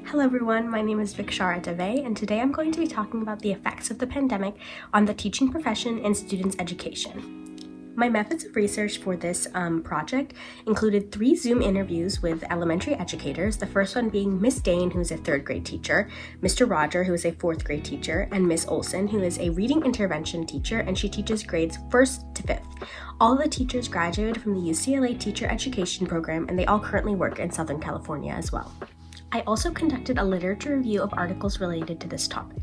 Hello everyone, my name is Vikshara Dave, and today I'm going to be talking about the effects of the pandemic on the teaching profession and students' education. My methods of research for this project included 3 Zoom interviews with elementary educators, the first one being Miss Dane, who is a 3rd grade teacher, Mr. Roger, who is a 4th grade teacher, and Miss Olson, who is a reading intervention teacher, and she teaches grades 1st to 5th. All the teachers graduated from the UCLA Teacher Education Program, and they all currently work in Southern California as well. I also conducted a literature review of articles related to this topic.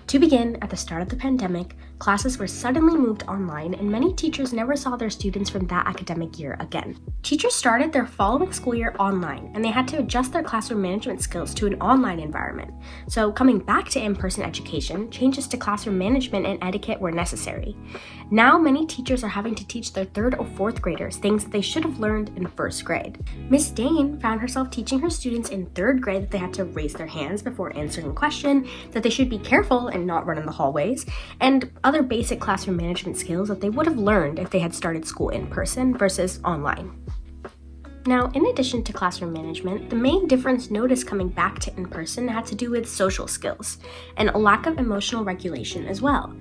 To begin, at the start of the pandemic, classes were suddenly moved online and many teachers never saw their students from that academic year again. Teachers started their following school year online and they had to adjust their classroom management skills to an online environment. So coming back to in-person education, changes to classroom management and etiquette were necessary. Now many teachers are having to teach their 3rd or 4th graders things that they should have learned in 1st grade. Miss Dane found herself teaching her students in 3rd grade that they had to raise their hands before answering a question, that they should be careful and not run in the hallways, and other basic classroom management skills that they would have learned if they had started school in person versus online. Now, in addition to classroom management, the main difference noticed coming back to in-person had to do with social skills and a lack of emotional regulation as well.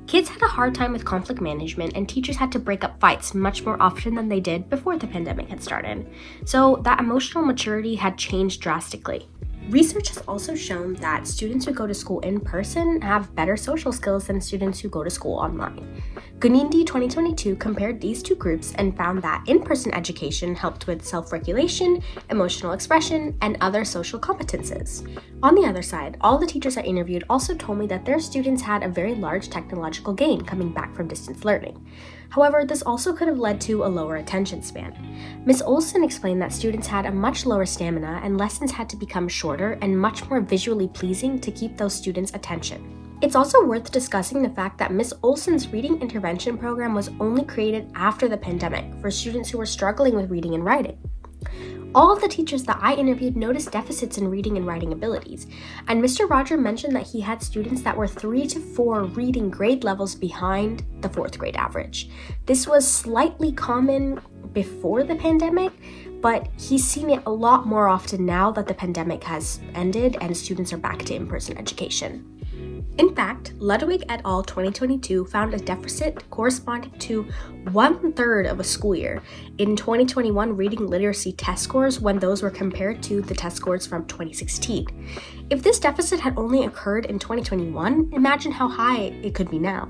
Kids had a hard time with conflict management and teachers had to break up fights much more often than they did before the pandemic had started. So that emotional maturity had changed drastically. Research has also shown that students who go to school in person have better social skills than students who go to school online. Gunindi 2022 compared these 2 groups and found that in-person education helped with self-regulation, emotional expression, and other social competences. On the other side, all the teachers I interviewed also told me that their students had a very large technological gain coming back from distance learning. However, this also could have led to a lower attention span. Ms. Olson explained that students had a much lower stamina and lessons had to become shorter and much more visually pleasing to keep those students' attention. It's also worth discussing the fact that Ms. Olson's reading intervention program was only created after the pandemic for students who were struggling with reading and writing. All of the teachers that I interviewed noticed deficits in reading and writing abilities, and Mr. Roger mentioned that he had students that were 3 to 4 reading grade levels behind the 4th grade average. This was slightly common before the pandemic, but he's seen it a lot more often now that the pandemic has ended and students are back to in-person education. In fact, Ludwig et al. 2022 found a deficit corresponding to 1/3 of a school year in 2021 reading literacy test scores when those were compared to the test scores from 2016. If this deficit had only occurred in 2021, imagine how high it could be now.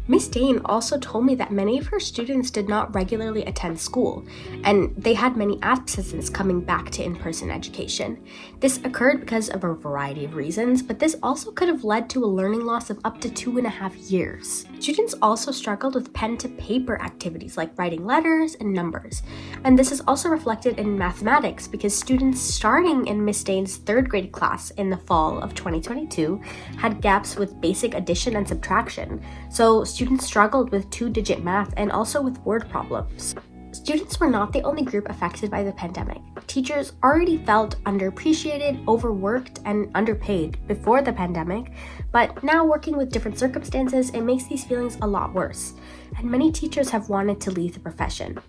Miss Dane also told me that many of her students did not regularly attend school, and they had many absences coming back to in-person education. This occurred because of a variety of reasons, but this also could have led to a learning loss of up to 2.5 years. Students also struggled with pen-to-paper activities like writing letters and numbers, and this is also reflected in mathematics because students starting in Miss Dane's 3rd grade class in the fall of 2022 had gaps with basic addition and subtraction, so students struggled with 2-digit math and also with word problems. Students were not the only group affected by the pandemic. Teachers already felt underappreciated, overworked, and underpaid before the pandemic, but now working with different circumstances, it makes these feelings a lot worse, and many teachers have wanted to leave the profession.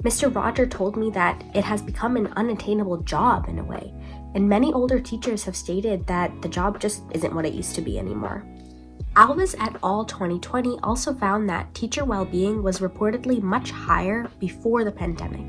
Mr. Roger told me that it has become an unattainable job in a way, and many older teachers have stated that the job just isn't what it used to be anymore. Alves et al. 2020 also found that teacher well-being was reportedly much higher before the pandemic.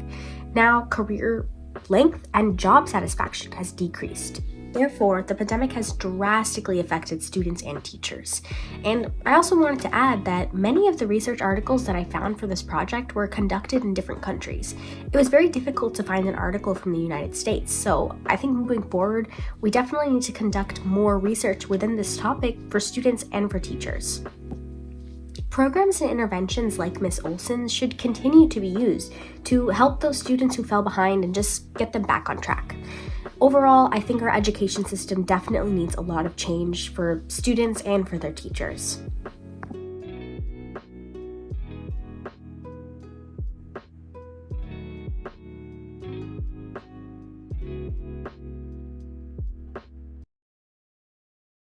Now, career length and job satisfaction has decreased. Therefore, the pandemic has drastically affected students and teachers. And I also wanted to add that many of the research articles that I found for this project were conducted in different countries. It was very difficult to find an article from the United States, so I think moving forward, we definitely need to conduct more research within this topic for students and for teachers. Programs and interventions like Ms. Olson's should continue to be used to help those students who fell behind and just get them back on track. Overall, I think our education system definitely needs a lot of change for students and for their teachers.